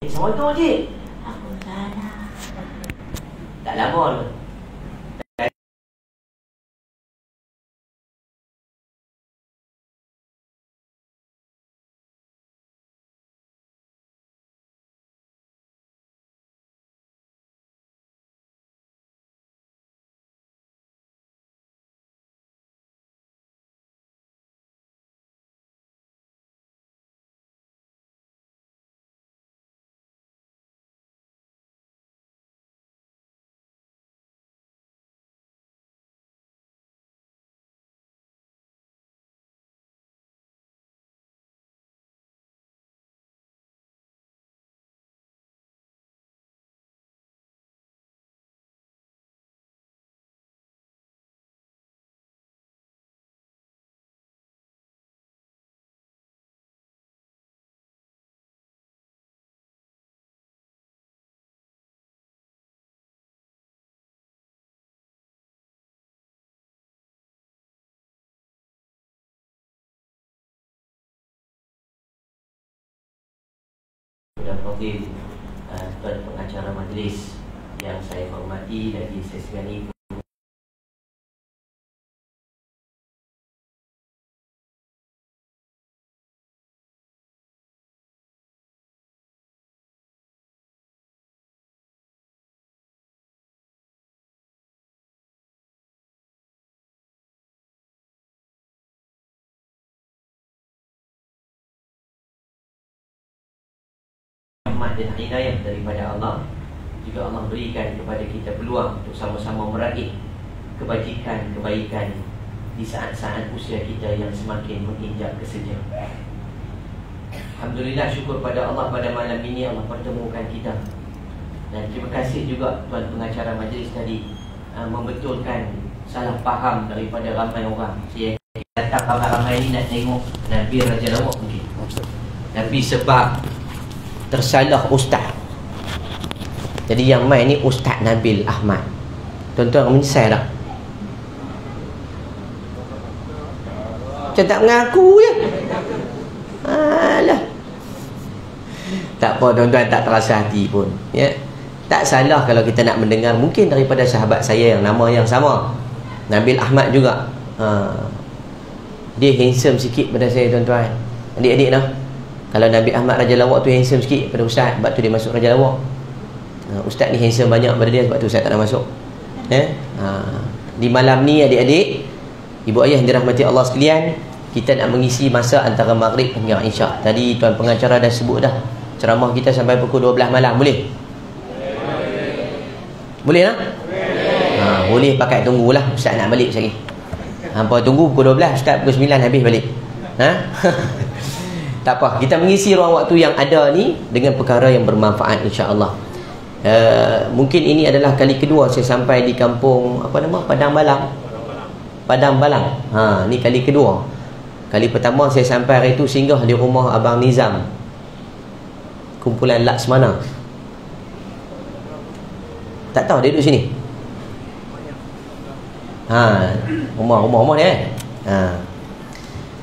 Assalamualaikum cik. Aku salah. Tak lama tu. Dan fadil tuan pengacara majlis yang saya hormati dan saya segani, dan hidayah daripada Allah. Juga Allah berikan kepada kita peluang untuk sama-sama meraih kebajikan, kebaikan di saat-saat usia kita yang semakin menginjak kesenja. Alhamdulillah, syukur pada Allah pada malam ini Allah pertemukan kita. Dan terima kasih juga tuan pengacara majlis tadi membetulkan salah faham daripada ramai orang. Saya datang ramai ini nak tengok Nabi Raja Lawak mungkin. Tapi sebab tersalah ustaz, jadi yang main ni Ustaz Nabil Ahmad. Tuan-tuan menyesal tak? Macam tak mengaku je. Alah, tak apa tuan-tuan, tak terasa hati pun ya. Tak salah kalau kita nak mendengar mungkin daripada sahabat saya yang nama yang sama, Nabil Ahmad juga. Dia handsome sikit pada saya tuan-tuan. Adik-adik noh, kalau Nabi Ahmad Raja Lawak tu handsome sikit pada Ustaz, sebab tu dia masuk Raja Lawak. Ustaz ni handsome banyak pada dia, sebab tu Ustaz tak nak masuk. Di malam ni adik-adik, ibu ayah yang dirahmati Allah sekalian, kita nak mengisi masa antara maghrib hingga isyak. Tadi tuan pengacara dah sebut dah, ceramah kita sampai pukul 12 malam. Boleh? Boleh tak? Boleh, pakai tunggulah. Ustaz nak balik sekali. Hampa tunggu pukul 12, Ustaz pukul 9 habis balik. Tak apa, kita mengisi ruang waktu yang ada ni dengan perkara yang bermanfaat insya-Allah. Mungkin ini adalah kali kedua saya sampai di kampung apa nama? Padang Balang. Padang Balang. Ni kali kedua. Kali pertama saya sampai hari itu singgah di rumah Abang Nizam, kumpulan Laksmana. Tak tahu dia duduk sini. Rumah dia.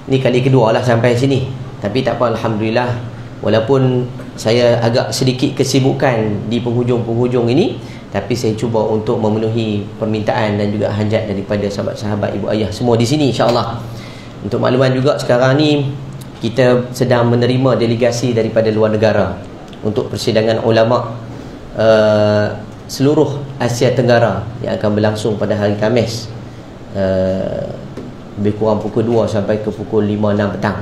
Ni kali kedua lah sampai sini. Tapi tak apa, alhamdulillah, walaupun saya agak sedikit kesibukan di penghujung-penghujung ini, tapi saya cuba untuk memenuhi permintaan dan juga hajat daripada sahabat-sahabat ibu ayah semua di sini insya-Allah. Untuk makluman juga, sekarang ni kita sedang menerima delegasi daripada luar negara untuk persidangan ulama seluruh Asia Tenggara yang akan berlangsung pada hari Khamis, lebih kurang pukul 2 sampai ke pukul 5-6 petang.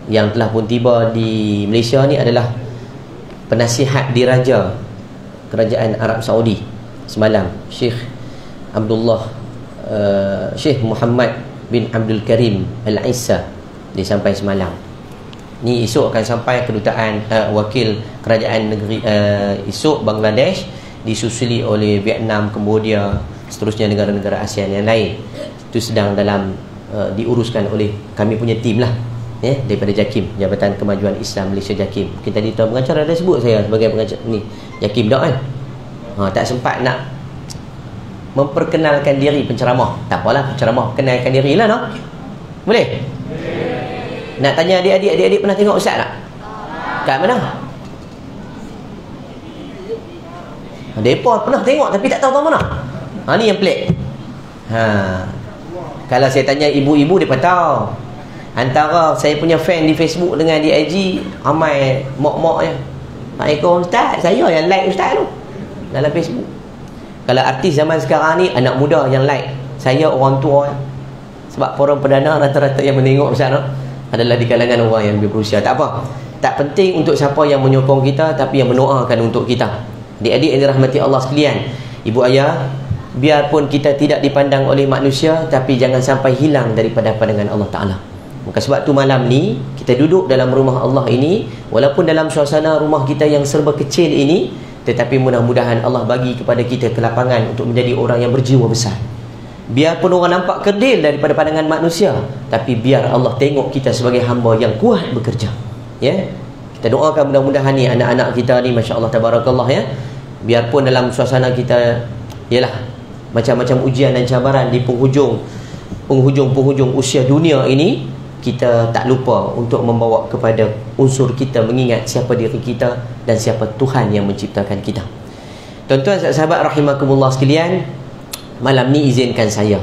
Yang telah pun tiba di Malaysia ni adalah penasihat diraja Kerajaan Arab Saudi semalam, Syekh Muhammad bin Abdul Karim Al-Issa. Dia sampai semalam. Ni esok akan sampai kedutaan wakil kerajaan negeri esok Bangladesh, disusuli oleh Vietnam, Cambodia, seterusnya negara-negara ASEAN yang lain. Itu sedang dalam diuruskan oleh kami punya tim lah, daripada JAKIM, Jabatan Kemajuan Islam Malaysia JAKIM. Mungkin tadi tuan pengacara ada sebut saya sebagai pengacara ni JAKIM dah kan. Tak sempat nak memperkenalkan diri penceramah. Tak apalah, penceramah perkenalkan diri lah, no? Boleh? Nak tanya adik-adik pernah tengok Ustaz tak? Kat mana? Mereka pernah tengok tapi tak tahu mana. Ni yang pelik. Kalau saya tanya ibu-ibu, mereka tahu. Antara saya punya fan di Facebook dengan di IG, ramai mak-mak je. Assalamualaikum Ustaz, saya yang like Ustaz tu dalam Facebook. Kalau artis zaman sekarang ni, anak muda yang like, saya orang tua. Sebab forum perdana rata-rata yang menengok Ustaz tu adalah di kalangan orang yang lebih berusia. Tak apa, tak penting untuk siapa yang menyokong kita, tapi yang mendoakan untuk kita. Adik-adik yang dirahmati Allah sekalian, ibu ayah, biarpun kita tidak dipandang oleh manusia, tapi jangan sampai hilang daripada pandangan Allah Ta'ala. Maka sebab tu malam ni kita duduk dalam rumah Allah ini, walaupun dalam suasana rumah kita yang serba kecil ini, tetapi mudah-mudahan Allah bagi kepada kita kelapangan untuk menjadi orang yang berjiwa besar. Biarpun orang nampak kerdil daripada pandangan manusia, tapi biar Allah tengok kita sebagai hamba yang kuat bekerja. Ya, kita doakan mudah-mudahan ni anak-anak kita ni, masya-Allah tabarakallah, ya, biarpun dalam suasana kita ialah macam-macam ujian dan cabaran di penghujung usia dunia ini, kita tak lupa untuk membawa kepada unsur kita mengingat siapa diri kita dan siapa Tuhan yang menciptakan kita. Tuan-tuan sahabat rahimakumullah sekalian, malam ni izinkan saya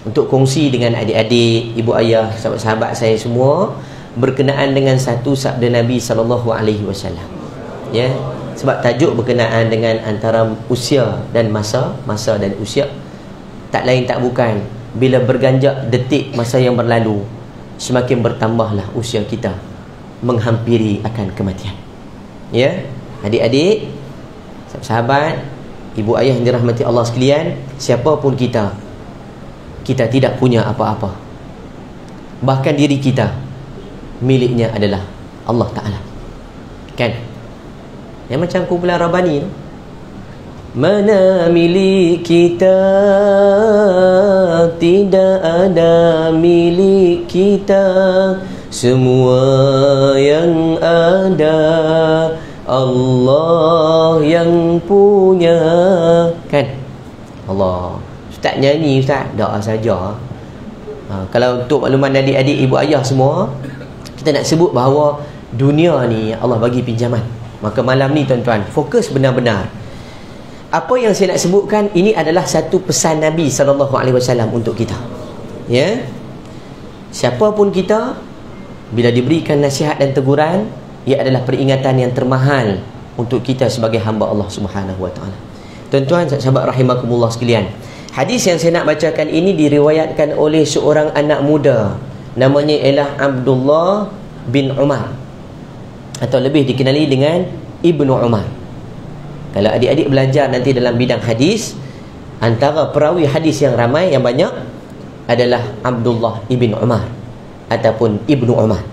untuk kongsi dengan adik-adik, ibu ayah, sahabat-sahabat saya semua berkenaan dengan satu sabda Nabi SAW. Ya, sebab tajuk berkenaan dengan antara usia dan masa dan usia, tak lain tak bukan bila berganjak detik masa yang berlalu, semakin bertambahlah usia kita menghampiri akan kematian. Ya, adik-adik, sahabat, ibu ayah yang dirahmati Allah sekalian, siapapun kita tidak punya apa-apa. Bahkan diri kita miliknya adalah Allah Ta'ala. Kan? Yang macam kumpulan Rabbani tu, mana milik kita, tidak ada milik kita, semua yang ada Allah yang punya. Kan? Allah. Ustaz nyanyi, Ustaz doa saja. Kalau untuk makluman adik-adik, ibu ayah semua, kita nak sebut bahawa dunia ni Allah bagi pinjaman. Maka malam ni tuan-tuan, fokus benar-benar. Apa yang saya nak sebutkan ini adalah satu pesan Nabi SAW untuk kita. Ya, siapapun kita, bila diberikan nasihat dan teguran, ia adalah peringatan yang termahal untuk kita sebagai hamba Allah Subhanahu Wa Taala. Tuan-tuan sahabat rahimakumullah sekalian, hadis yang saya nak bacakan ini diriwayatkan oleh seorang anak muda, namanya ialah Abdullah bin Umar, atau lebih dikenali dengan Ibnu Umar. Kalau adik-adik belajar nanti dalam bidang hadis, antara perawi hadis yang ramai, yang banyak adalah Abdullah ibn Umar ataupun Ibnu Umar.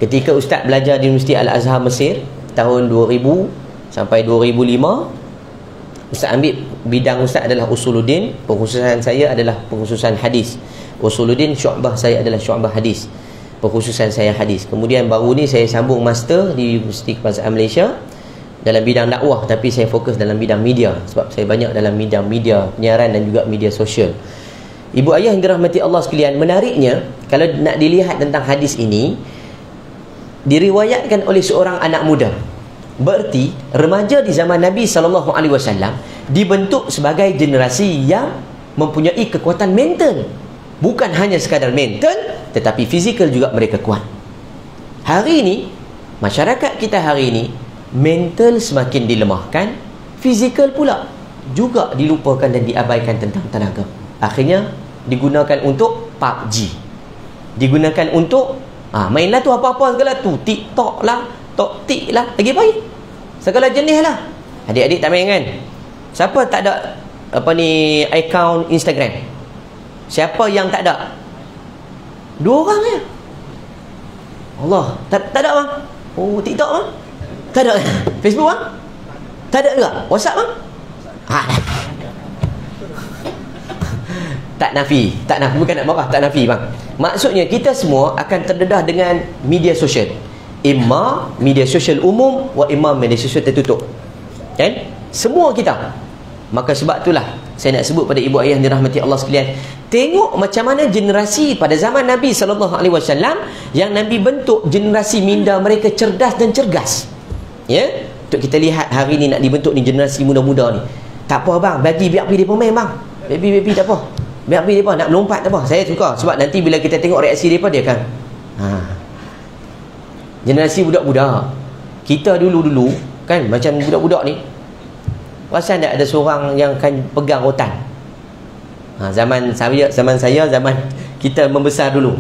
Ketika Ustaz belajar di Universiti Al-Azhar Mesir tahun 2000 sampai 2005, Ustaz ambil bidang Ustaz adalah Usuluddin, pengkhususan saya adalah pengkhususan hadis. Usuluddin, syu'bah saya adalah syu'bah hadis, pengkhususan saya hadis. Kemudian baru ni saya sambung master di Universiti Kebangsaan Malaysia dalam bidang dakwah, tapi saya fokus dalam bidang media, sebab saya banyak dalam bidang media penyiaran dan juga media sosial. Ibu ayah yang dirahmati Allah sekalian, menariknya kalau nak dilihat tentang hadis ini, diriwayatkan oleh seorang anak muda. Berarti remaja di zaman Nabi SAW dibentuk sebagai generasi yang mempunyai kekuatan mental. Bukan hanya sekadar mental, tetapi fizikal juga mereka kuat. Hari ini, masyarakat kita hari ini, mental semakin dilemahkan, fizikal pula juga dilupakan dan diabaikan tentang tenaga. Akhirnya digunakan untuk PUBG, digunakan untuk mainlah tu apa-apa segala tu, TikTok lah, Toktik lah, lagi baik segala jenis lah. Adik-adik tak main kan? Siapa tak ada account Instagram? Siapa yang tak ada? 2 orang je. Allah, tak ada bang. Oh, TikTok bang? Tak ada. Facebook bang? Tak ada juga. WhatsApp bang? Tak nafi, bukan nak marah, tak nafi bang. Maksudnya kita semua akan terdedah dengan media sosial. Imma media sosial umum, wa imma media sosial tertutup. Kan? Semua kita. Maka sebab itulah saya nak sebut pada ibu ayah yang dirahmati Allah sekalian, tengok macam mana generasi pada zaman Nabi SAW yang Nabi bentuk generasi minda mereka cerdas dan cergas. Ya? untuk kita lihat hari ni nak dibentuk ni generasi muda-muda ni. Tak apa bang, bagi biar pergi dia pemain bang. Baby tak apa. Biar pergi depa nak melompat tak apa. Saya suka sebab nanti bila kita tengok reaksi depa dia kan. Generasi budak-budak. Kita dulu-dulu kan macam budak-budak ni. Perasan tak ada seorang yang akan pegang rotan. Zaman kita membesar dulu.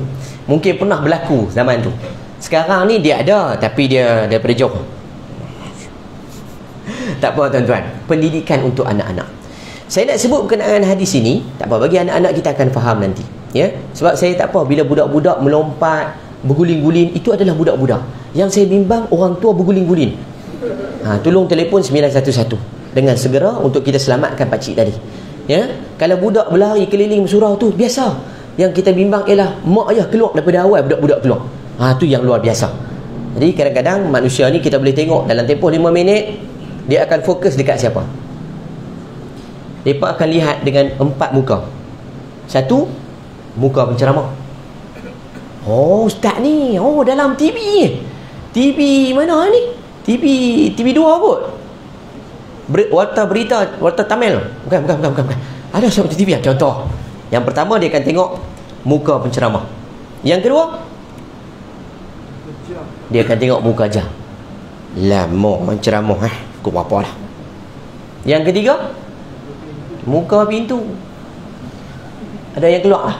Mungkin pernah berlaku zaman tu. Sekarang ni dia ada tapi dia daripada jauh. Tak apa tuan-tuan. Pendidikan untuk anak-anak. Saya nak sebut berkenaan hadis ini, tak apa, bagi anak-anak kita akan faham nanti. Ya? Sebab saya tak apa bila budak-budak melompat, berguling-guling, itu adalah budak-budak. Yang saya bimbang orang tua berguling-guling. Tolong telefon 911 dengan segera untuk kita selamatkan pakcik tadi. Ya? Kalau budak berlari keliling surau tu biasa. Yang kita bimbang ialah mak ayah keluar daripada awal budak-budak keluar. Tu yang luar biasa. Jadi kadang-kadang manusia ni kita boleh tengok dalam tempoh 5 minit dia akan fokus dekat siapa? Mereka akan lihat dengan 4 muka. Satu, muka penceramah. Ustaz ni, dalam TV. TV mana ni? TV 2 kot. Warta berita, warta Tamil. Bukan. Ada siapa TV lah, contoh. Yang pertama dia akan tengok muka penceramah. Yang kedua, dia akan tengok muka jam. Lama penceramah kau apa lah. Yang ketiga, muka pintu. Ada yang keluar lah.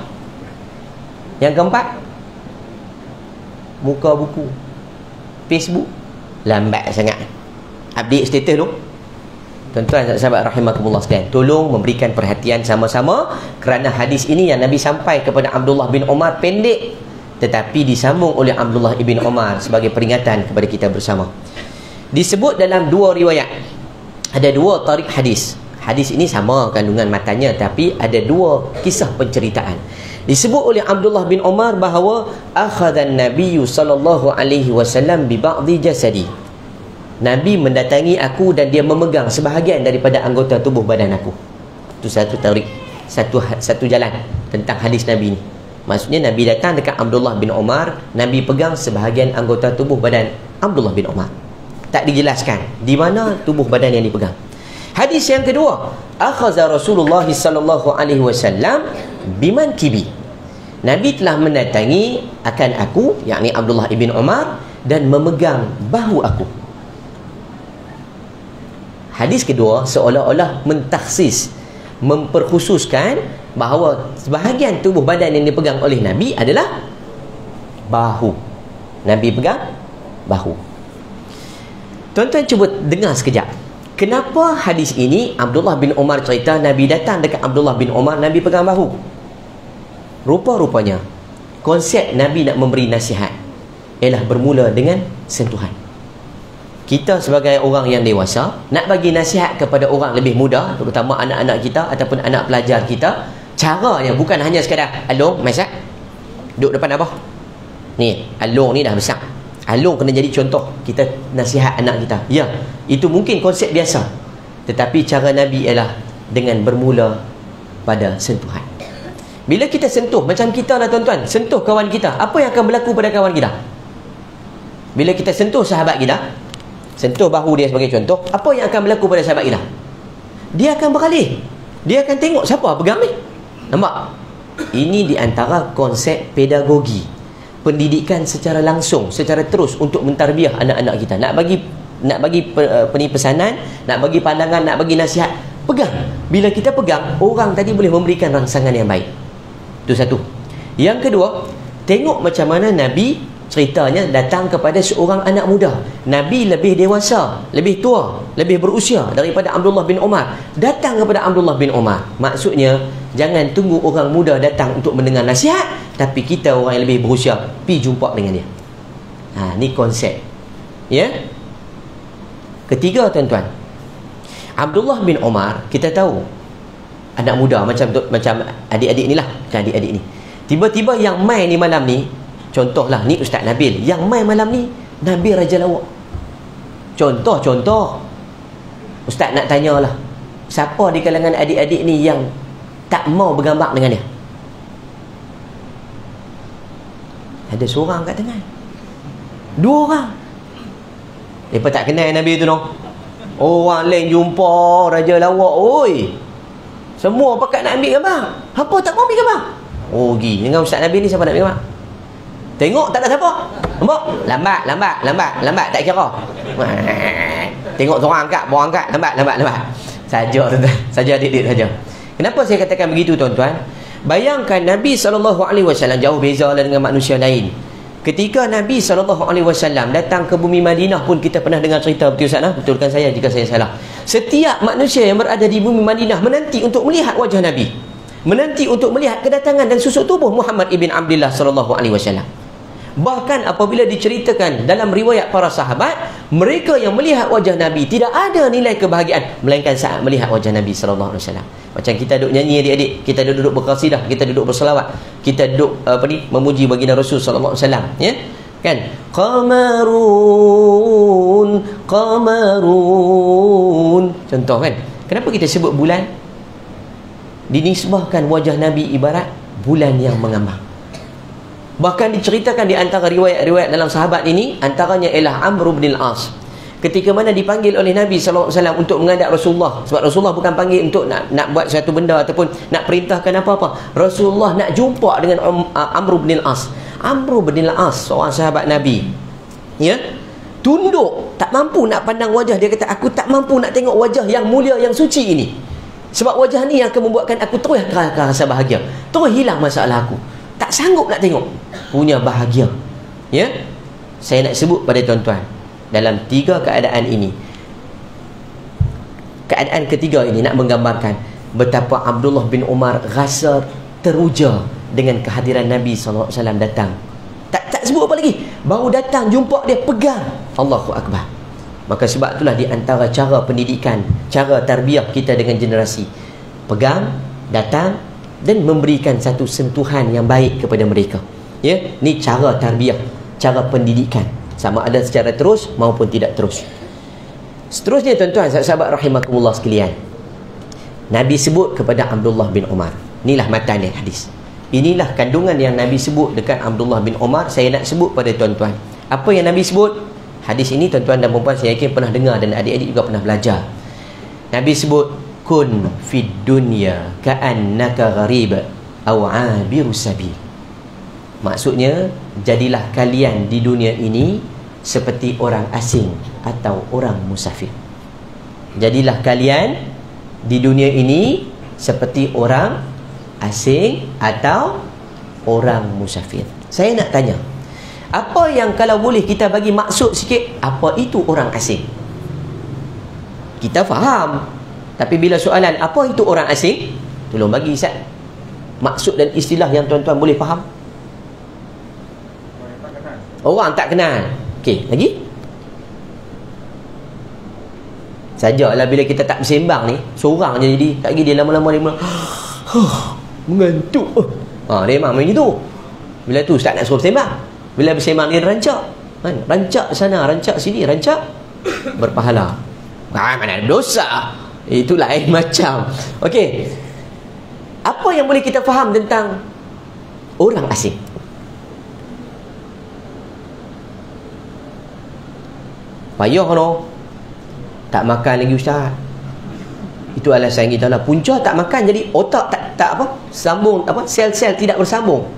Yang keempat, muka buku, Facebook. Lambat sangat update status tu. Tuan-tuan sahabat rahimakumullah sekalian, tolong memberikan perhatian sama-sama kerana hadis ini yang Nabi sampai kepada Abdullah bin Umar pendek tetapi disambung oleh Abdullah bin Umar sebagai peringatan kepada kita bersama. Disebut dalam 2 riwayat. Ada 2 tarik hadis. Hadis ini sama kandungan matanya tapi ada 2 kisah penceritaan. Disebut oleh Abdullah bin Umar bahawa akhadhan Nabiyyu sallallahu alaihi wasallam bi ba'dhi jasadi. Nabi mendatangi aku dan dia memegang sebahagian daripada anggota tubuh badan aku. Itu satu tarik, satu jalan tentang hadis Nabi ni. Maksudnya Nabi datang dekat Abdullah bin Umar, Nabi pegang sebahagian anggota tubuh badan Abdullah bin Umar. Tak dijelaskan di mana tubuh badan yang dipegang. Hadis yang kedua, akhadha Rasulullah sallallahu alaihi wasallam biman kibi. Nabi telah mendatangi akan aku, yakni Abdullah bin Umar, dan memegang bahu aku. Hadis kedua seolah-olah mentakhsis, memperkhususkan bahawa sebahagian tubuh badan yang dipegang oleh Nabi adalah bahu. Nabi pegang bahu. Tuan-tuan cuba dengar sekejap. Kenapa hadis ini Abdullah bin Umar cerita Nabi datang dekat Abdullah bin Umar, Nabi pegang bahu? Rupa-rupanya konsep Nabi nak memberi nasihat ialah bermula dengan sentuhan. Kita sebagai orang yang dewasa nak bagi nasihat kepada orang lebih muda, terutama anak-anak kita ataupun anak pelajar kita, caranya bukan hanya sekadar Along, Masak, duduk depan abah. Ni, Along ni dah besar. Along kena jadi contoh kita nasihat anak kita. Ya, itu mungkin konsep biasa. Tetapi cara Nabi ialah dengan bermula pada sentuhan. Bila kita sentuh, macam kita lah tuan-tuan, sentuh kawan kita, apa yang akan berlaku pada kawan kita? Bila kita sentuh sahabat kita, sentuh bahu dia sebagai contoh, apa yang akan berlaku pada sahabat kita? Dia akan beralih. Dia akan tengok siapa pegang ni. Nampak? Ini di antara konsep pedagogi, pendidikan secara langsung, secara terus untuk mentarbiah anak-anak kita. Nak bagi pesanan, nak bagi pandangan, nak bagi nasihat, pegang. Bila kita pegang, orang tadi boleh memberikan rangsangan yang baik. Itu satu. Yang kedua, tengok macam mana Nabi ceritanya datang kepada seorang anak muda. Nabi lebih dewasa, lebih tua, lebih berusia daripada Abdullah bin Umar. Datang kepada Abdullah bin Umar. Maksudnya, jangan tunggu orang muda datang untuk mendengar nasihat, tapi kita orang yang lebih berusia pergi jumpa dengan dia. Ni konsep. Ya? Ketiga tuan-tuan, Abdullah bin Umar, kita tahu anak muda macam adik-adik ni lah, macam adik-adik ni. Tiba-tiba yang main ni malam ni, contohlah ni Ustaz Nabil, yang main malam ni Nabil Raja Lawak. Contoh Ustaz nak tanyalah, siapa di kalangan adik-adik ni yang tak mau bergambar dengan dia? Ada seorang kat tengah, 2 orang. Mereka tak kenal Nabi tu no. Orang lain jumpa raja lawak, oi. Semua pakat nak ambil gambar. Apa tak mau ambil gambar? Oh, pergi. Dengan Ustaz Nabi ni siapa nak ambil gambar? Tengok tak ada siapa. Nampak? Lambat. Tak kira. Tengok seorang angkat, buang angkat. Lambat. Saja tuan-tuan. Saja adik-adik saja. Kenapa saya katakan begitu tuan-tuan? Bayangkan Nabi SAW jauh beza lah dengan manusia lain. Ketika Nabi SAW datang ke bumi Madinah pun kita pernah dengar cerita, betul Ustaz? Betulkan saya jika saya salah. Setiap manusia yang berada di bumi Madinah menanti untuk melihat wajah Nabi, menanti untuk melihat kedatangan dan susuk tubuh Muhammad ibn Abdullah SAW. Bahkan apabila diceritakan dalam riwayat para sahabat, mereka yang melihat wajah Nabi tidak ada nilai kebahagiaan melainkan saat melihat wajah Nabi SAW. Macam kita duduk nyanyi adik-adik, kita duduk berqasidah, kita duduk berselawat, kita duduk memuji baginda Rasul SAW, ya kan? Qamarun contoh kan, kenapa kita sebut bulan? Dinisbahkan wajah Nabi ibarat bulan yang mengambang. Bahkan diceritakan di antara riwayat-riwayat dalam sahabat ini, antaranya ialah Amr bin al-As. Ketika mana dipanggil oleh Nabi SAW untuk menghadap Rasulullah. Sebab Rasulullah bukan panggil untuk nak buat satu benda ataupun nak perintahkan apa-apa. Rasulullah nak jumpa dengan Amr bin al-As. Amr bin al-As, seorang sahabat Nabi, ya, tunduk, tak mampu nak pandang wajah. Dia kata, aku tak mampu nak tengok wajah yang mulia, yang suci ini. Sebab wajah ni yang akan membuatkan aku terus rasa bahagia, terus hilang masalah aku. Tak sanggup nak tengok. Punya bahagia. Ya, saya nak sebut pada tuan-tuan, dalam tiga keadaan ini, keadaan ketiga ini nak menggambarkan betapa Abdullah bin Umar rasa teruja dengan kehadiran Nabi SAW datang. Tak sebut apa lagi, baru datang jumpa dia, pegang. Allahu Akbar. Maka sebab itulah di antara cara pendidikan, cara tarbiyah kita dengan generasi, pegang, datang dan memberikan satu sentuhan yang baik kepada mereka. Ya, ni cara tarbiyah, cara pendidikan, sama ada secara terus maupun tidak terus. Seterusnya tuan-tuan, sahabat rahimakumullah sekalian, Nabi sebut kepada Abdullah bin Umar. Inilah matan dia hadis. Inilah kandungan yang Nabi sebut dekat Abdullah bin Umar. Saya nak sebut pada tuan-tuan apa yang Nabi sebut. Hadis ini tuan-tuan dan puan-puan saya yakin pernah dengar dan adik-adik juga pernah belajar. Nabi sebut, kun fid dunya ka'annaka gharib aw 'abiru sabil. Maksudnya, jadilah kalian di dunia ini seperti orang asing atau orang musafir. Jadilah kalian di dunia ini seperti orang asing atau orang musafir. Saya nak tanya, apa yang kalau boleh kita bagi maksud sikit, apa itu orang asing? Kita faham. Tapi bila soalan, apa itu orang asing? Tolong bagi Ustaz maksud dan istilah yang tuan-tuan boleh faham. Orang tak kenal. Okey, lagi? Sajalah bila kita tak bersembang ni, seorang je jadi, tak lagi dia lama-lama dia mengantuk. Dia memang macam itu. Bila tu Ustaz nak suruh bersembang. Bila bersembang dia rancak. Rancak sana, rancak sini, rancak berpahala. Mana ada dosa. Itu lain macam. Okey. Apa yang boleh kita faham tentang orang asing? Payah no. Tak makan lagi Ustaz. Itu alasan kita lah. Punca tak makan jadi otak tak apa? Sambung apa? Sel-sel tidak bersambung.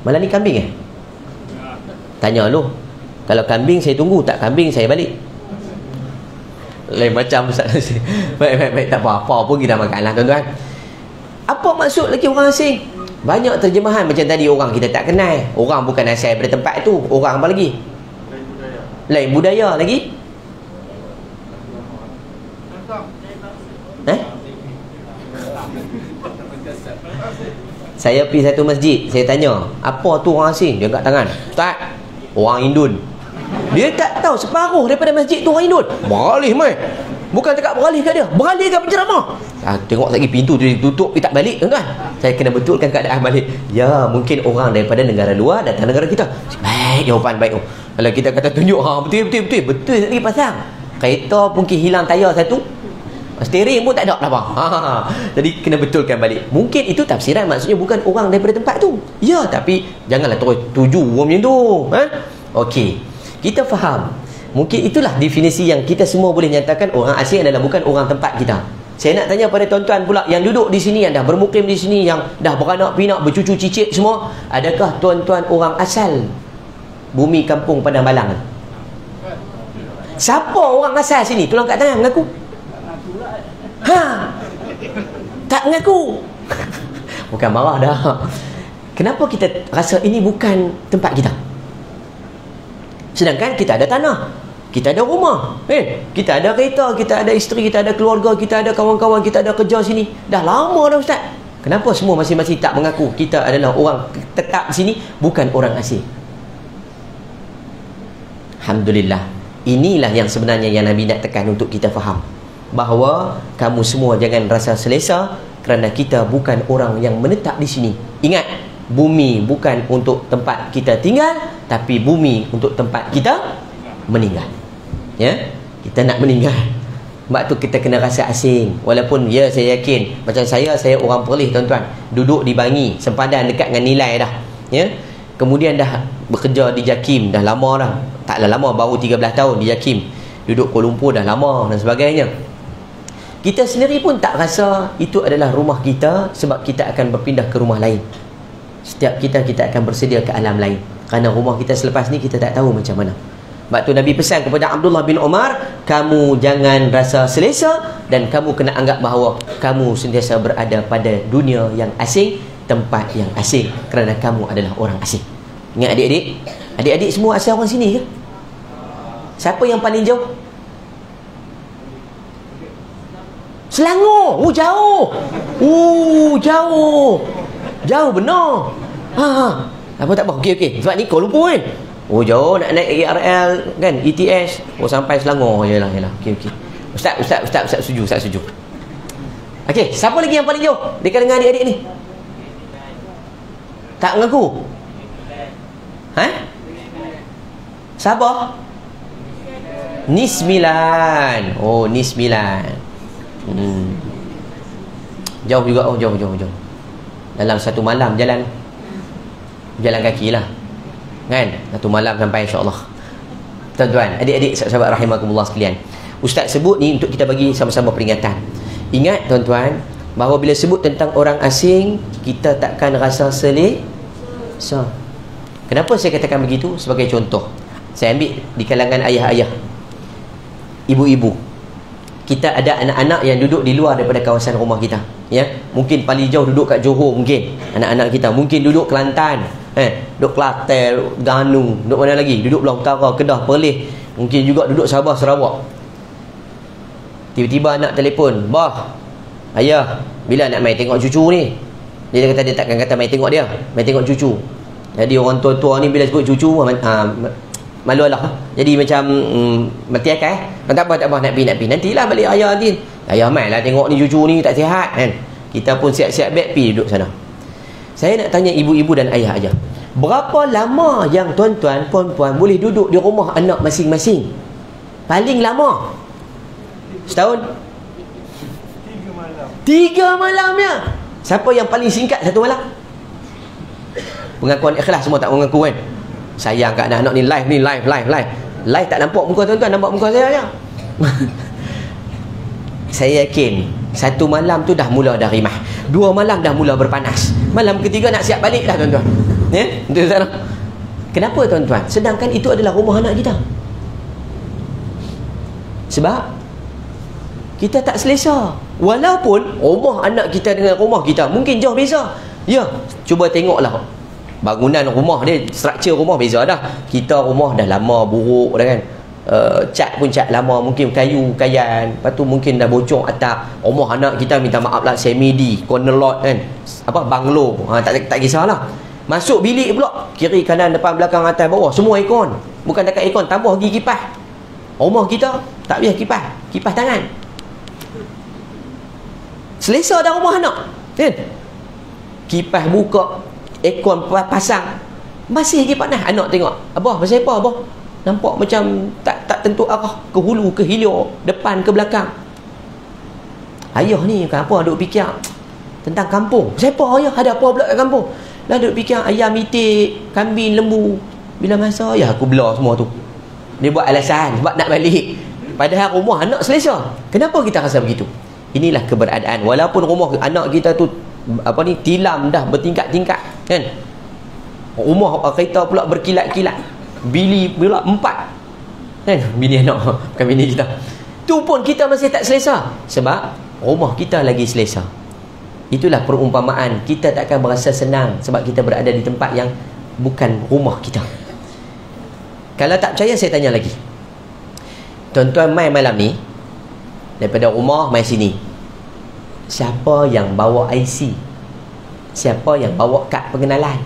Malah ni kambing Tanya lu. Kalau kambing saya tunggu, tak kambing saya balik. Lain macam Ustaz. Baik, tak apa-apa pun kita makan lah tuan-tuan. Apa maksud lagi orang asing? Banyak terjemahan macam tadi, orang kita tak kenal. Orang bukan asal daripada tempat tu. Orang apa lagi? Lain budaya lagi. Saya pergi satu masjid, saya tanya, apa tu orang asing? Dia angkat tangan. Ustaz, orang Indon. Dia tak tahu separuh daripada masjid tu orang Indon. Beralih mai. Bukan cakap beralih kat dia, beralih kat penceramah. Tengok lagi pintu tu ditutup, dia tak balik tuan-tuan. Saya kena betulkan keadaan balik. Ya, mungkin orang daripada negara luar datang negara kita. Baik, jawapan baik. Kalau kita kata tunjuk, betul lagi pasang. Kereta mungkin hilang tayar satu, steering pun tak ada apa. Jadi kena betulkan balik. Mungkin itu tafsiran, maksudnya bukan orang daripada tempat tu. Ya, tapi janganlah terus tuju macam tu. Okey. Kita faham Mungkin itulah definisi yang kita semua boleh nyatakan orang asing adalah bukan orang tempat kita. Saya nak tanya pada tuan-tuan pula yang duduk di sini, yang dah bermukim di sini, yang dah beranak pinak, bercucu cicit semua, adakah tuan-tuan orang asal bumi kampung Padang Balang? Siapa orang asal sini? Tolong kat tangan mengaku. Ha. Tak mengaku. Bukan marah dah. Kenapa kita rasa ini bukan tempat kita? Sedangkan kita ada tanah, kita ada rumah, kita ada kereta, kita ada isteri, kita ada keluarga, kita ada kawan-kawan, kita ada kerja sini. Dah lama dah Ustaz. Kenapa semua masing-masing tak mengaku kita adalah orang tetap di sini, bukan orang asing? Alhamdulillah. Inilah yang sebenarnya yang Nabi nak tekan untuk kita faham, bahawa kamu semua jangan rasa selesa kerana kita bukan orang yang menetap di sini. Ingat, bumi bukan untuk tempat kita tinggal, tapi bumi untuk tempat kita meninggal. Ya, kita nak meninggal. Sebab tu kita kena rasa asing. Walaupun ya, saya yakin, macam saya orang Perlis tuan-tuan, duduk di Bangi, sempadan dekat dengan Nilai dah. Ya. Kemudian dah bekerja di JAKIM dah lama dah. Taklah lama, baru 13 tahun di JAKIM. Duduk Kuala Lumpur dah lama dan sebagainya. Kita sendiri pun tak rasa itu adalah rumah kita, sebab kita akan berpindah ke rumah lain. Setiap kita akan bersedia ke alam lain, kerana rumah kita selepas ni kita tak tahu macam mana. Sebab tu Nabi pesan kepada Abdullah bin Umar, kamu jangan rasa selesa dan kamu kena anggap bahawa kamu sentiasa berada pada dunia yang asing, tempat yang asing, kerana kamu adalah orang asing. Ingat adik-adik? Adik-adik semua asal orang sini ke? Siapa yang paling jauh? Selangor. Oh, jauh. Jauh. Jauh benar. Apa tak apa. Okey. Sebab ni Kuala Lumpur kan. Oh, jauh nak naik KRL kan, ETS. Oh, sampai Selangor. Yalah. Okey. Ustaz setuju. Okey, siapa lagi yang paling jauh dekat dengan adik-adik ni? Tak mengaku? Siapa? Ni 9. Oh, ni 9. Jauh juga. Jauh. Dalam satu malam jalan kaki lah kan, satu malam sampai, insyaAllah. Tuan-tuan, adik-adik, sahabat rahimakumullah sekalian, Ustaz sebut ni untuk kita bagi sama-sama peringatan. Ingat tuan-tuan, bahawa bila sebut tentang orang asing, kita takkan rasa selesa. Kenapa saya katakan begitu? Sebagai contoh, saya ambil di kalangan ayah-ayah, ibu-ibu. Kita ada anak-anak yang duduk di luar daripada kawasan rumah kita, ya. Mungkin paling jauh duduk kat Johor, mungkin anak-anak kita mungkin duduk Kelantan, duduk Kelantan, Ganu, duduk mana lagi, duduk Belah Utara, Kedah, Perlis, mungkin juga duduk Sabah, Sarawak. Tiba-tiba anak telefon, "Bah, ayah, bila nak mai tengok cucu ni?" Dia kata dia takkan kata mai tengok dia, mai tengok cucu. Jadi orang tua-tua ni bila sebut cucu, malu lah. Jadi macam mati akal. Tak apa, nak pergi. Nantilah balik ayah nanti. Ayah mai lah tengok ni cucu ni tak sihat kan. Kita pun siap-siap beg pergi duduk sana. Saya nak tanya ibu-ibu dan ayah aja, berapa lama yang tuan-tuan, puan-puan boleh duduk di rumah anak masing-masing? Paling lama setahun? 3 malam ya. Siapa yang paling singkat 1 malam? Pengakuan ikhlas semua tak mengaku kan. Sayang kat anak-anak ni, live tak nampak muka tuan-tuan, nampak muka saya je. Saya yakin 1 malam tu dah mula dah rimah, 2 malam dah mula berpanas, malam ketiga nak siap balik dah tuan-tuan. Ya, betul tak? Kenapa tuan-tuan? Sedangkan itu adalah rumah anak kita. Sebab kita tak selesa. Walaupun rumah anak kita dengan rumah kita mungkin jauh beza. Ya, cuba tengoklah bangunan rumah dia, struktur rumah beza dah. Kita rumah dah lama buruk dah kan. Cat pun cat lama, mungkin kayu kayan, lepas tu mungkin dah bocor atap. Rumah anak kita minta maaf lah, semi-D, corner lot kan, apa, banglo, tak kisahlah. Masuk bilik pula, kiri kanan depan belakang atas bawah semua aircon. Bukan dekat aircon, tambah lagi kipas. Rumah kita tak payah kipas tangan. Selesa dah rumah anak kan. Kipas buka, aircon pasang, masih lagi panas. Anak tengok, "Abah, pasal apa abah? Nampak macam tak tentu arah, ke hulu ke hilir, depan ke belakang." Ayah ni bukan apa, duk fikir tentang kampung. Siapa ayah? Ada apa pula kat kampung? Lah duk fikir ayam, itik, kambing, lembu. Bila masa ayah aku belah semua tu. Dia buat alasan sebab nak balik. Padahal rumah anak selesa. Kenapa kita rasa begitu? Inilah keberadaan. Walaupun rumah anak kita tu tilam dah bertingkat-tingkat, kan? Rumah kereta pula berkilat-kilat. Bili pula 4. Kan? Bini anak, bukan bini kita. Tu pun kita masih tak selesa sebab rumah kita lagi selesa. Itulah perumpamaan. Kita takkan berasa senang sebab kita berada di tempat yang bukan rumah kita. Kalau tak percaya, saya tanya lagi. Tuan-tuan mai malam ni daripada rumah mai sini, siapa yang bawa IC? Siapa yang bawa kad pengenalan?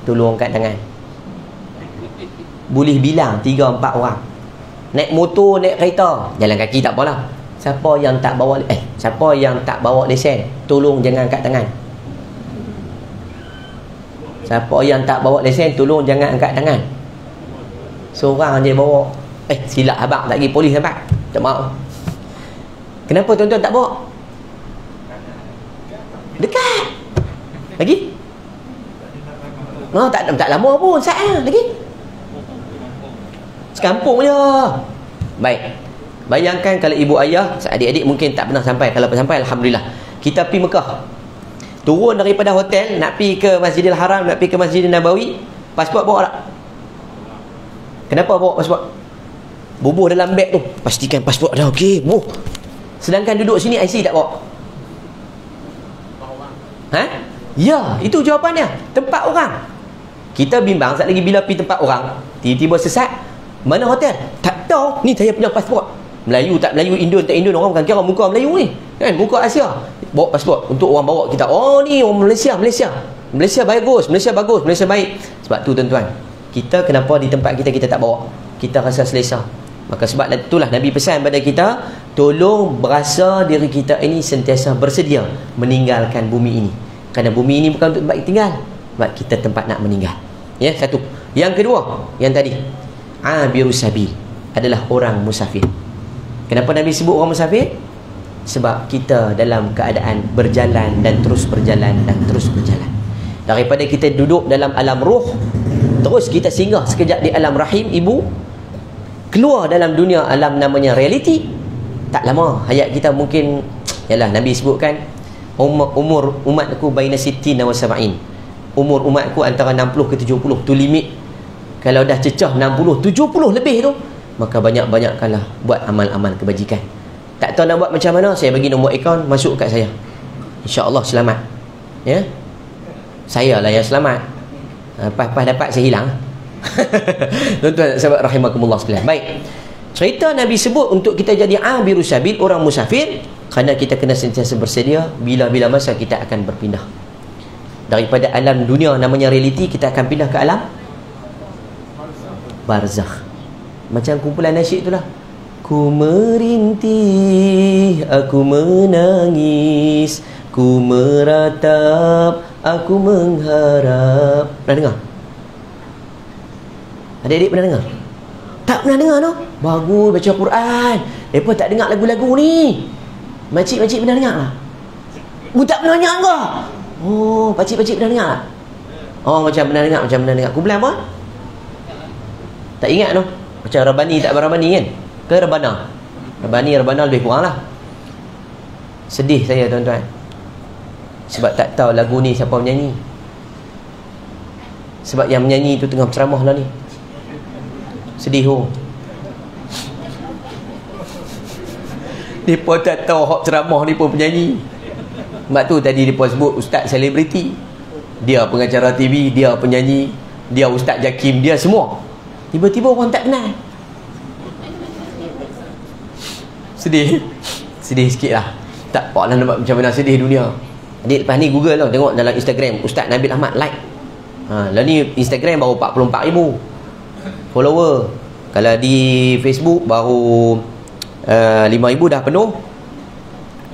Tolong angkat tangan. Boleh bilang 3-4 orang. Naik motor, naik kereta, jalan kaki tak apalah. Siapa yang tak bawa siapa yang tak bawa lesen, tolong jangan angkat tangan. Siapa yang tak bawa lesen, tolong jangan angkat tangan. Seorang je bawa. Silap abang, tak pergi polis nampak. Tak mahu. Kenapa tuan-tuan tak bawa? Dekat. Lagi? Tak lama pun, saat lagi. Sekampung je. Baik. Bayangkan kalau ibu ayah, adik-adik mungkin tak pernah sampai. Kalau sampai, alhamdulillah. Kita pergi Mekah. Turun daripada hotel, nak pergi ke Masjidil Haram, nak pergi ke Masjidil Nabawi. Pasport bawa tak? Kenapa bawa pasport? Bubuh dalam beg tu. Pastikan pasport dah okey. Sedangkan duduk sini IC tak bawa. Ya, itu jawapannya. Tempat orang. Kita bimbang sekali lagi bila pergi tempat orang, tiba-tiba sesat. Mana hotel? Tak tahu. Ni saya punya pasport. Melayu tak Melayu, Indon tak Indon, orang bukan kira muka Melayu ni. Kan, muka Asia. Bawa pasport untuk orang bawa kita. Oh ni orang Malaysia. Malaysia bagus, Malaysia baik. Sebab tu tuan-tuan, kita kenapa di tempat kita tak bawa? Kita rasa selesa. Maka sebab itulah Nabi pesan pada kita, tolong berasa diri kita ini sentiasa bersedia meninggalkan bumi ini. Kerana bumi ini bukan untuk tempat kita tinggal, sebab kita tempat nak meninggal. Ya, satu. Yang kedua, yang tadi, abirus sabil adalah orang musafir. Kenapa Nabi sebut orang musafir? Sebab kita dalam keadaan berjalan dan terus berjalan dan terus berjalan. Daripada kita duduk dalam alam ruh, terus kita singgah sekejap di alam rahim ibu, keluar dalam dunia alam namanya realiti. Tak lama hayat kita mungkin, yalah Nabi sebutkan umur umatku baina sittina wa sab'in. Umur umatku antara 60 ke 70. Tu limit. Kalau dah cecah 60, 70 lebih tu, maka banyak-banyakkanlah buat amal-amal kebajikan. Tak tahu nak buat macam mana, saya bagi nombor akaun, masuk kat saya. InsyaAllah selamat. Ya, saya lah yang selamat. Pas dapat saya hilang. Tuan-tuan sahabat rahimakumullah sekalian. Baik. Cerita Nabi sebut untuk kita jadi abirus sabil, orang musafir, kerana kita kena sentiasa bersedia bila-bila masa kita akan berpindah. Daripada alam dunia namanya realiti, kita akan pindah ke alam barzakh. Macam kumpulan nasyid itulah. Ku merintih, aku menangis, ku meratap, aku mengharap. Pernah dengar? Adik-adik pernah dengar? Tak pernah dengar tu? Bagus baca Quran. Mereka tak dengar lagu-lagu ni. Makcik-makcik pernah dengar lah? Tak pernah dengar ke? Oh, pakcik-pakcik pernah dengar tak? Oh, macam pernah dengar. Kumpulan apa? Tak ingat tu. Macam Rabani tak Rabani kan? Ke Rabana? Rabana lebih kurang lah. Sedih saya tuan-tuan, sebab tak tahu lagu ni siapa menyanyi. Sebab yang menyanyi tu tengah ceramah lah ni. Sedih oh. Mereka tak tahu hak ceramah ni pun penyanyi. Sebab tu tadi mereka sebut ustaz selebriti. Dia pengacara TV, dia penyanyi, dia ustaz Jakim, dia semua. Tiba-tiba orang tak kenal. Sedih sikit lah. Tak apa lah nampak macam mana sedih dunia. Adik lepas ni Google lah, tengok dalam Instagram Ustaz Nabil Ahmad like. Lah ni Instagram baru 44,000 follower. Kalau di Facebook baru 5,000 dah penuh.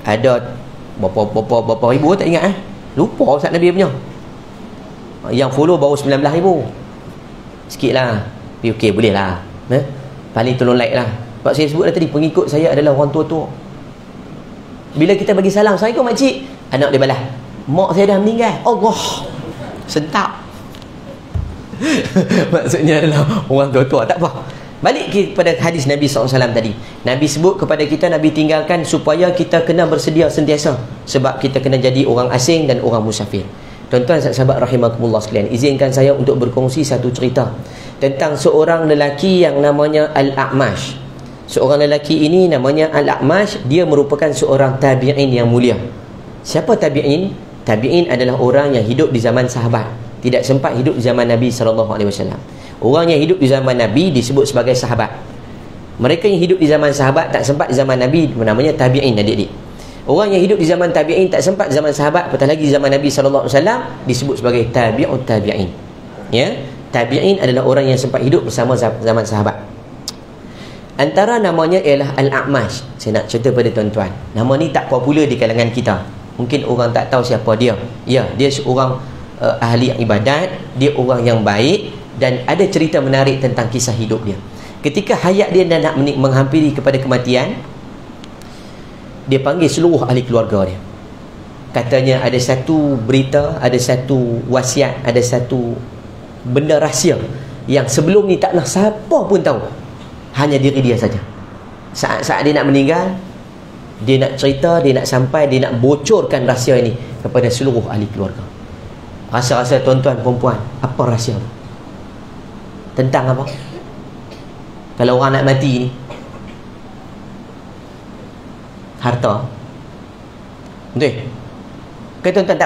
Ada berapa ribu tak ingat lupa Ustaz Nabil punya. Yang follow baru 19,000. Sikit lah. Okey boleh lah. Paling tolong like lah. Sebab saya sebut dah tadi, pengikut saya adalah orang tua-tua. Bila kita bagi salam, Assalamualaikum makcik, anak dia balas, mak saya dah meninggal. Allah, sentap. Maksudnya adalah orang tua-tua. Tak apa, Balik kepada hadis Nabi SAW tadi. Nabi sebut kepada kita, Nabi tinggalkan supaya kita kena bersedia sentiasa. Sebab kita kena jadi orang asing dan orang musafir. Tuan-tuan sahabat rahimakumullah sekalian, izinkan saya untuk berkongsi satu cerita tentang seorang lelaki yang namanya Al-A'mash. Seorang lelaki ini namanya Al-A'mash. Dia merupakan seorang tabi'in yang mulia. Siapa tabi'in? Tabi'in adalah orang yang hidup di zaman sahabat, tidak sempat hidup di zaman Nabi SAW. Orang yang hidup di zaman Nabi disebut sebagai sahabat. Mereka yang hidup di zaman sahabat tak sempat di zaman Nabi namanya tabi'in, adik-adik. Orang yang hidup di zaman tabi'in tak sempat di zaman sahabat, apatah lagi di zaman Nabi SAW, disebut sebagai tabi'ut tabi'in. Ya, tabi'in adalah orang yang sempat hidup bersama zaman sahabat. Antara namanya ialah Al-A'mash. Saya nak cerita pada tuan-tuan. Nama ni tak popular di kalangan kita. Mungkin orang tak tahu siapa dia. Ya, dia seorang ahli ibadat, dia orang yang baik. Dan ada cerita menarik tentang kisah hidup dia. Ketika hayat dia nak menghampiri kepada kematian, dia panggil seluruh ahli keluarga dia. Katanya ada satu berita, ada satu wasiat, ada satu benda rahsia yang sebelum ni tak nak siapa pun tahu, hanya diri dia saja. Saat-saat dia nak meninggal, dia nak cerita, dia nak sampai, dia nak bocorkan rahsia ini kepada seluruh ahli keluarga. Rasa-rasa tuan-tuan perempuan, apa rahsia tu? Tentang apa? Kalau orang nak mati ni, harta. Betul? Ke tuan-tuan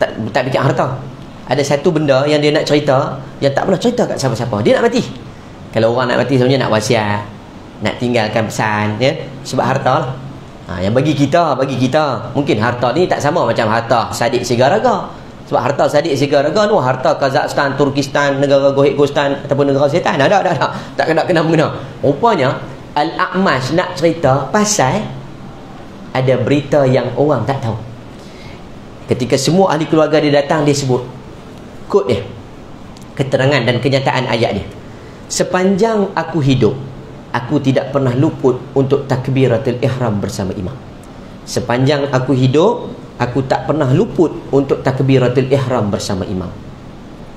tak fikir harta? Ada satu benda yang dia nak cerita yang tak pernah cerita kat siapa-siapa. Dia nak mati. Kalau orang nak mati sebenarnya nak wasiat, nak tinggalkan pesan, ya? Sebab harta lah. Yang bagi kita mungkin harta ni tak sama macam harta Sadik Sigaraga. Sebab harta Sadik Sigaraga tu harta Kazakhstan, Turkistan, negara Gohekostan ataupun negara setan. Tak kena mengena. Rupanya Al-A'mash nak cerita pasal ada berita yang orang tak tahu. Ketika semua ahli keluarga dia datang, dia sebut kod dia, keterangan dan kenyataan ayat dia. Sepanjang aku hidup, aku tidak pernah luput untuk takbiratul ihram bersama imam. Sepanjang aku hidup, aku tak pernah luput untuk takbiratul ihram bersama imam.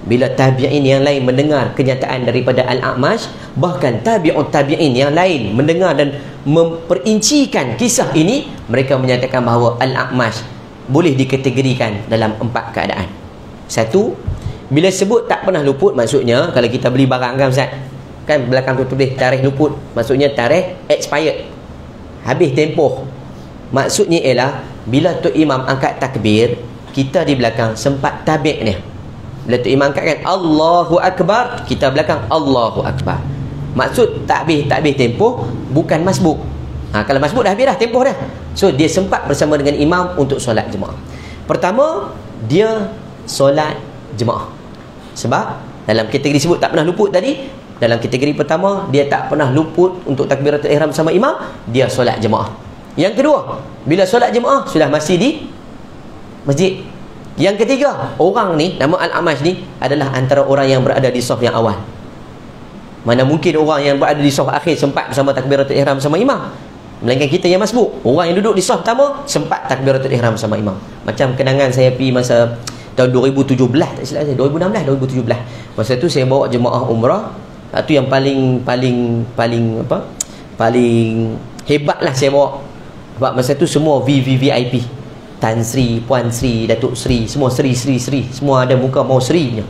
Bila tabi'in yang lain mendengar kenyataan daripada Al-A'mash, bahkan tabi'ut tabi'in yang lain mendengar dan memperincikan kisah ini, mereka menyatakan bahawa Al-A'mash boleh dikategorikan dalam 4 keadaan. Satu, bila sebut tak pernah luput, maksudnya kalau kita beli barang kan Ustaz, kan belakang tu tulis tarikh luput, maksudnya tarikh expired, habis tempoh. Maksudnya ialah bila Tok Imam angkat takbir, kita di belakang sempat tabik ni. Bila Tok Imam angkat kan Allahu Akbar, kita belakang Allahu Akbar. Maksud tak habis tempoh, bukan masbuk. Kalau masbuk dah habis dah tempoh dah. So dia sempat bersama dengan imam untuk solat jemaah. Pertama, dia solat jemaah. Sebab dalam kategori sebut tak pernah luput tadi, dalam kategori pertama dia tak pernah luput untuk takbiratul ihram sama imam, dia solat jemaah. Yang kedua, bila solat jemaah sudah masih di masjid. Yang ketiga, orang ni nama Al-A'mash ni adalah antara orang yang berada di saf yang awal. Mana mungkin orang yang berada di saf akhir sempat bersama takbiratul ihram sama imam, melainkan kita yang masbuk. Orang yang duduk di saf pertama sempat takbiratul ihram sama imam. Macam kenangan saya pergi masa tahun 2017, tak silap saya, 2016 2017. Masa tu saya bawa jemaah umrah. Itu yang paling hebat lah saya bawa. Sebab masa tu semua VVVIP, Tan Sri, Puan Sri, Datuk Sri, semua Sri, semua ada muka mau Sri je,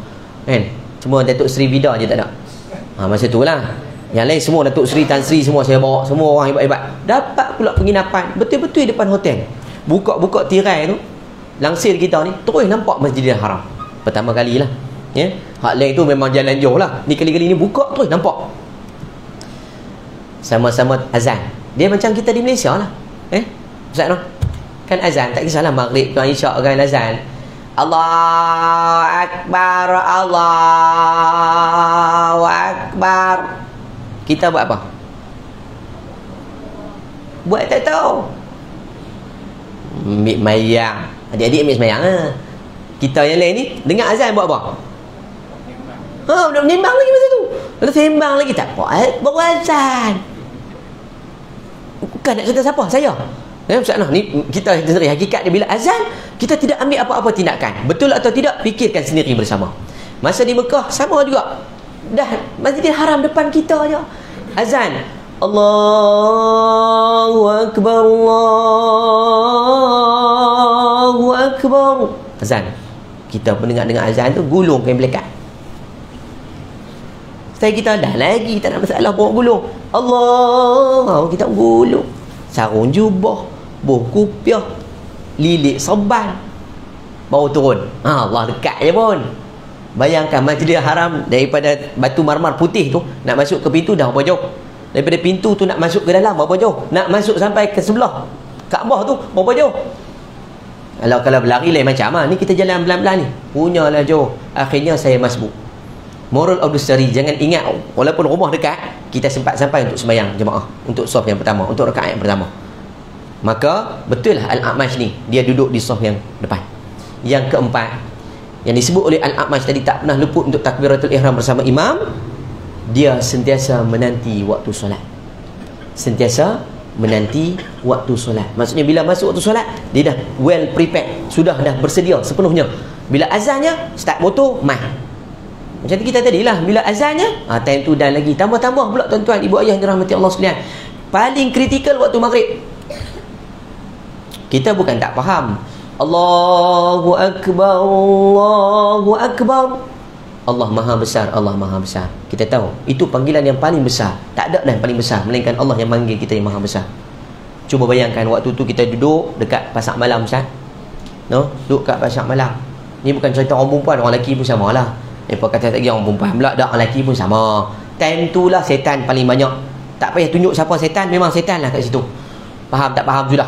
kan? Semua Datuk Sri Vida je tak ada. Masa tu lah. Yang lain semua Datuk Sri, Tan Sri, semua saya bawa. Semua orang hebat-hebat. Dapat pula penginapan betul-betul di depan hotel. Buka tirai tu, langsir kita ni terus nampak Masjidil Haram. Pertama kali lah, ya. Hak lain tu memang jalan jauh lah. Ni kali-kali ni buka terus nampak. Sama-sama azan. Dia macam kita di Malaysia lah. Ustaz no? Kan azan, tak kisahlah maghrib ke isyak kan azan. Allahu Akbar, Allahu Akbar. Kita buat apa? Buat tak tahu. Ambil mayang. Adik-adik ambil semayang lah. Kita yang lain ni dengar azan buat apa? Dah menimbang lagi masa tu. Dah sembang lagi. Tak apa, baru azan. Bukan nak cerita siapa? Saya. Ustaz nah, ni kita sendiri. Hakikat dia bila azan, kita tidak ambil apa-apa tindakan. Betul atau tidak, fikirkan sendiri bersama. Masa di Mekah sama juga. Dah Masjidil Haram depan kita je. Azan. Allahu Akbar, Allahu Akbar. Azan. Kita pendengar azan tu gulung kain melekat. Saya kita dah lagi tak nak masalah bawa gulung. Allah, kita gulung. Sarung jubah, buh kupiah, lilit sorban, baru turun. Allah dekat je pun. Bayangkan Masjidil Haram daripada batu marmar putih tu nak masuk ke pintu dah berapa jauh? Daripada pintu tu nak masuk ke dalam berapa jauh? Nak masuk sampai ke sebelah Kaabah tu berapa jauh? Kalau berlari lain macam ni kita jalan pelan-pelan ni. Punyalah jauh. Akhirnya saya masbuk. Moral of the story, jangan ingat walaupun rumah dekat, kita sempat sampai untuk sembahyang jemaah, untuk saf yang pertama, untuk rakaat yang pertama. Maka betul lah Al-A'mash ni dia duduk di saf yang depan. Yang keempat, yang disebut oleh Al-A'mash tadi tak pernah luput untuk takbiratul ihram bersama imam, dia sentiasa menanti waktu solat. Sentiasa menanti waktu solat. Maksudnya bila masuk waktu solat, dia dah well prepared, sudah dah bersedia sepenuhnya. Bila azannya, start motor, mai. Macam kita tadi lah, bila azannya, time tu dan lagi. Tambah-tambah pula tuan-tuan, ibu ayah yang dirahmati Allah sekalian. Paling kritikal waktu maghrib. Kita bukan tak faham. Allahu Akbar, Allahu Akbar. Allah Maha Besar, Allah Maha Besar. Kita tahu, itu panggilan yang paling besar. Tak ada dah yang paling besar, melainkan Allah yang manggil kita yang Maha Besar. Cuba bayangkan, waktu tu kita duduk dekat pasar malam, Ustaz. No? Duduk kat pasar malam. Ni bukan cerita orang perempuan, orang lelaki pun sama lah. Mereka kata tak kira orang perempuan pula, dah orang lelaki pun sama. Time tu lah setan paling banyak. Tak payah tunjuk siapa setan, memang setan lah kat situ. Faham tak faham sudah?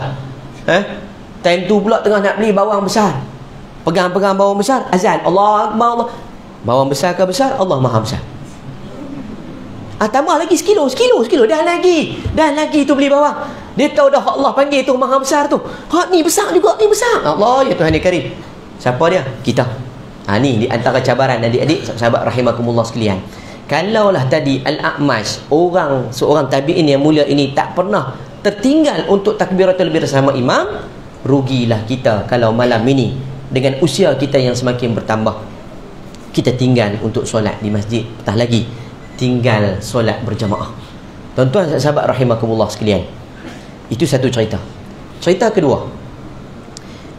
Time tu pula tengah nak beli bawang besar. Pegang-pegang bawang besar, azan. Allah Akbar, Allah. Bawang besar ke besar? Allah Maha Besar. Tambah lagi sekilo. Dah lagi tu beli bawang. Dia tahu dah Allah panggil tu Maha Besar tu. Ni besar juga, ni besar. Allah, ya Tuhan yang Karim. Siapa dia? Kita. Ni di antara cabaran adik-adik sahabat rahimakumullah sekalian. Kalaulah tadi Al-A'mash, seorang tabi'in yang mulia ini tak pernah tertinggal untuk takbiratul bersama imam, rugilah kita kalau malam ini dengan usia kita yang semakin bertambah, kita tinggal untuk solat di masjid, petah lagi tinggal solat berjamaah. Tuan-tuan sahabat rahimakumullah sekalian, itu satu cerita. Cerita kedua,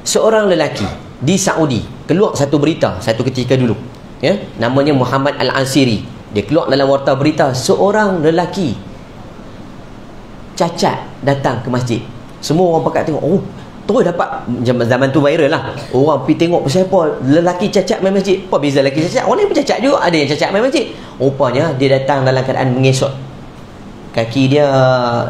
seorang lelaki di Saudi keluar satu berita satu ketika dulu, ya, namanya Muhammad Al-Ansiri. Dia keluar dalam warta berita, seorang lelaki cacat datang ke masjid. Semua orang pakat tengok. Terus dapat, zaman tu viral lah, orang pergi tengok pasal apa lelaki cacat main masjid. Apa beza lelaki cacat? Orang ni pun cacat juga, ada yang cacat main masjid. Rupanya dia datang dalam keadaan mengesot. Kaki dia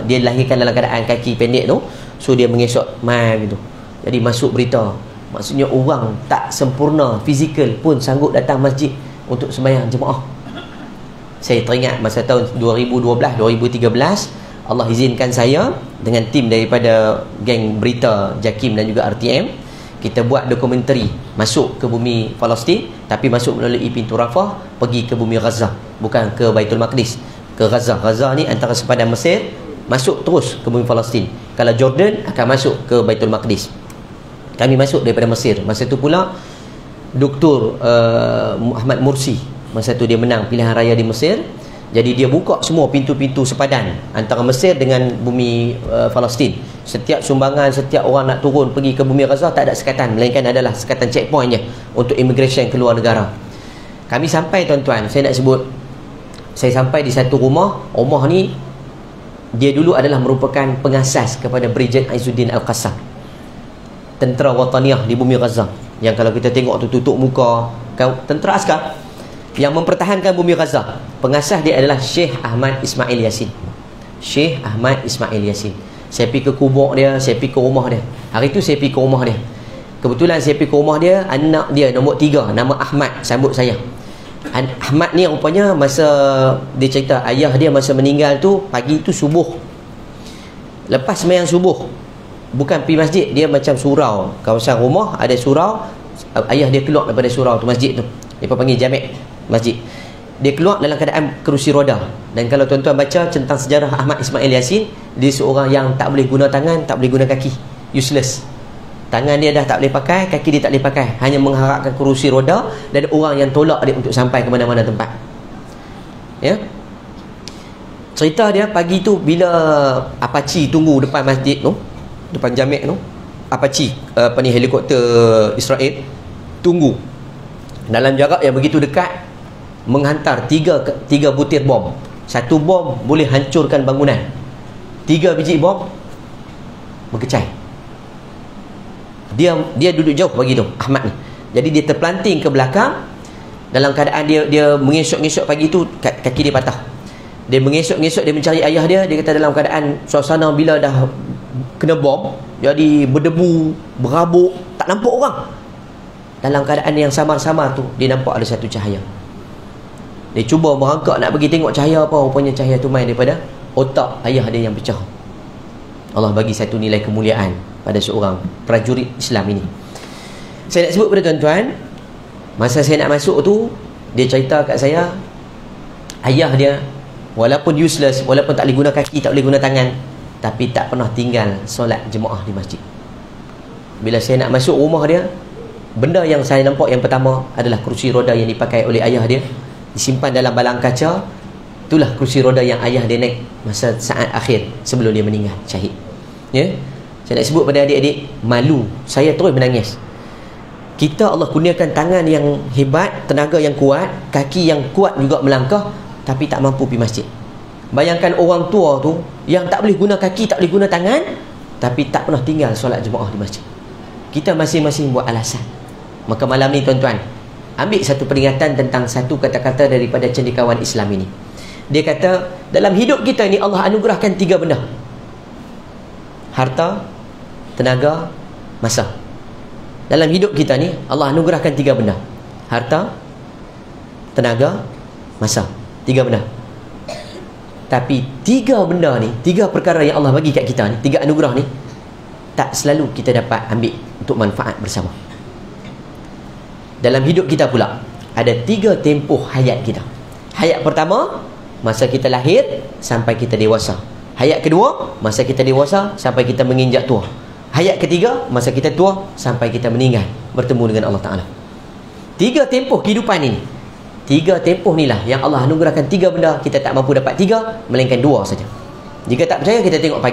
lahirkan dalam keadaan kaki pendek tu, so dia mengesot main gitu. Jadi masuk berita, maksudnya orang tak sempurna fizikal pun sanggup datang masjid untuk sembahyang jemaah. Saya teringat masa tahun 2012, 2013, Allah izinkan saya dengan tim daripada geng berita Jakim dan juga RTM, kita buat dokumentari masuk ke bumi Palestin, tapi masuk melalui pintu Rafah, pergi ke bumi Gaza, bukan ke Baitul Maqdis, ke Gaza. Gaza ni antara sepadan Mesir, masuk terus ke bumi Palestin. Kalau Jordan akan masuk ke Baitul Maqdis. Kami masuk daripada Mesir. Masa tu pula Dr. Muhammad Mursi, masa tu dia menang pilihan raya di Mesir. Jadi dia buka semua pintu-pintu sepadan antara Mesir dengan bumi Palestin. Setiap sumbangan, setiap orang nak turun pergi ke bumi Gaza tak ada sekatan, melainkan adalah sekatan checkpoint je untuk immigration keluar negara. Kami sampai, tuan-tuan, saya nak sebut, saya sampai di satu rumah. Rumah ni dia dulu adalah merupakan pengasas kepada Brigade Izzuddin Al-Qassam, tentera Wataniyah di bumi Gaza, yang kalau kita tengok tu tutup muka, tentera askar yang mempertahankan bumi Gaza. Pengasas dia adalah Syekh Ahmad Ismail Yasin. Syekh Ahmad Ismail Yasin. Saya pergi ke kubur dia, saya pergi ke rumah dia. Hari tu saya pergi ke rumah dia. Kebetulan saya pergi ke rumah dia, anak dia nombor 3, nama Ahmad, sambut saya. Ahmad ni rupanya masa dia cerita, ayah dia masa meninggal tu, pagi tu subuh, lepas sembahyang subuh, bukan pergi masjid, dia macam surau, kawasan rumah ada surau, ayah dia keluar daripada surau tu, masjid tu, dia panggil jamek masjid. Dia keluar dalam keadaan kerusi roda. Dan kalau tuan-tuan baca tentang sejarah Ahmad Ismail Yasin, dia seorang yang tak boleh guna tangan, tak boleh guna kaki, useless. Tangan dia dah tak boleh pakai, kaki dia tak boleh pakai, hanya mengharapkan kerusi roda dan orang yang tolak dia untuk sampai ke mana-mana tempat. Ya. Cerita dia pagi tu bila Apache tunggu depan masjid tu, depan Jami' tu, Apache helikopter Israel tunggu dalam jarak yang begitu dekat, menghantar tiga butir bom. Satu bom boleh hancurkan bangunan, 3 biji bom berkecai. Dia duduk jauh pagi tu, Ahmad ni. Jadi dia terpelanting ke belakang dalam keadaan dia mengesok-ngesok pagi tu, kaki dia patah. Dia mengesok-ngesok, dia mencari ayah dia. Dia kata dalam keadaan suasana bila dah kena bom, jadi berdebu, berabuk, tak nampak orang. Dalam keadaan yang samar-samar tu, dia nampak ada satu cahaya. Dia cuba merangkak nak pergi tengok cahaya apa. Rupanya cahaya tu main daripada otak ayah dia yang pecah. Allah bagi satu nilai kemuliaan pada seorang prajurit Islam ini. Saya nak sebut pada tuan-tuan, masa saya nak masuk tu, dia cerita kat saya, ayah dia walaupun useless, walaupun tak boleh guna kaki, tak boleh guna tangan, tapi tak pernah tinggal solat jemaah di masjid. Bila saya nak masuk rumah dia, benda yang saya nampak yang pertama adalah kerusi roda yang dipakai oleh ayah dia, disimpan dalam balang kaca. Itulah kerusi roda yang ayah dia naik masa saat akhir sebelum dia meninggal syahid. Ya? Saya nak sebut pada adik-adik, malu, saya terus menangis. Kita Allah kurniakan tangan yang hebat, tenaga yang kuat, kaki yang kuat juga melangkah, tapi tak mampu pergi masjid. Bayangkan orang tua tu yang tak boleh guna kaki, tak boleh guna tangan, tapi tak pernah tinggal solat jemaah di masjid. Kita masing-masing buat alasan. Maka malam ni tuan-tuan, ambil satu peringatan tentang satu kata-kata daripada cendekiawan Islam ini. Dia kata, dalam hidup kita ni Allah anugerahkan 3 benda: harta, tenaga, masa. Dalam hidup kita ni Allah anugerahkan 3 benda: harta, tenaga, masa. 3 benda. Tapi 3 benda ni, 3 perkara yang Allah bagi kat kita ni, 3 anugerah ni, tak selalu kita dapat ambil untuk manfaat bersama. Dalam hidup kita pula ada 3 tempoh hayat kita. Hayat pertama, masa kita lahir sampai kita dewasa. Hayat kedua, masa kita dewasa sampai kita menginjak tua. Hayat ketiga, masa kita tua sampai kita meninggal bertemu dengan Allah Ta'ala. 3 tempoh kehidupan ini, 3 tempoh ni lah yang Allah anugerahkan 3 benda. Kita tak mampu dapat 3, melainkan 2 saja. Jika tak percaya, kita tengok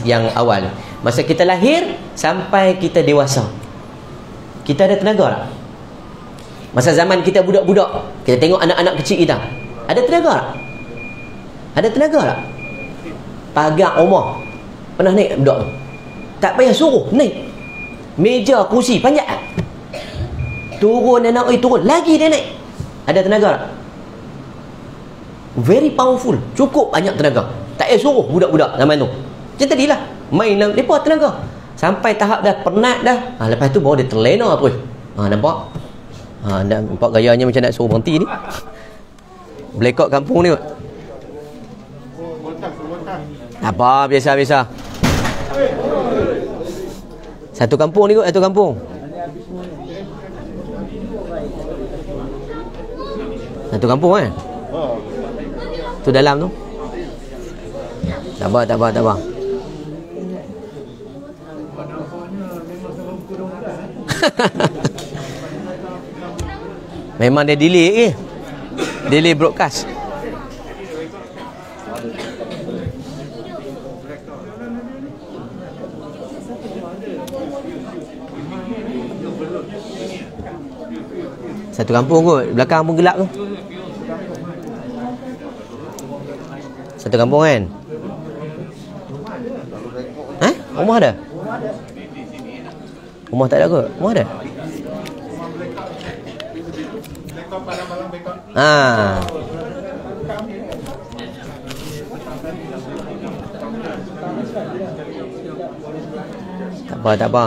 yang awal, masa kita lahir sampai kita dewasa. Kita ada tenaga tak? Masa zaman kita budak-budak, kita tengok anak-anak kecil kita, ada tenaga tak? Ada tenaga tak? Pagar rumah pernah naik budak tu, tak payah suruh naik. Meja, kursi, panjat, turun anak, turun lagi dia naik. Ada tenaga tak? Very powerful, cukup banyak tenaga. Tak payah suruh budak-budak zaman tu. Macam tadilah, main lah, mereka tenaga. Sampai tahap dah penat dah, lepas tu baru dia terlena terus. Nampak? Nampak gayanya macam nak suruh berhenti ni. Blackout kampung ni. Apa, biasa-biasa. Satu kampung ni kot, satu kampung. Satu kampung kan? Tu dalam tu. Tak apa. Memang dia delay delay broadcast. Satu kampung kot, belakang pun gelap tu. Satu kampung kan? Rumah ada? Rumah tak ada kot? Rumah ada? Tak apa.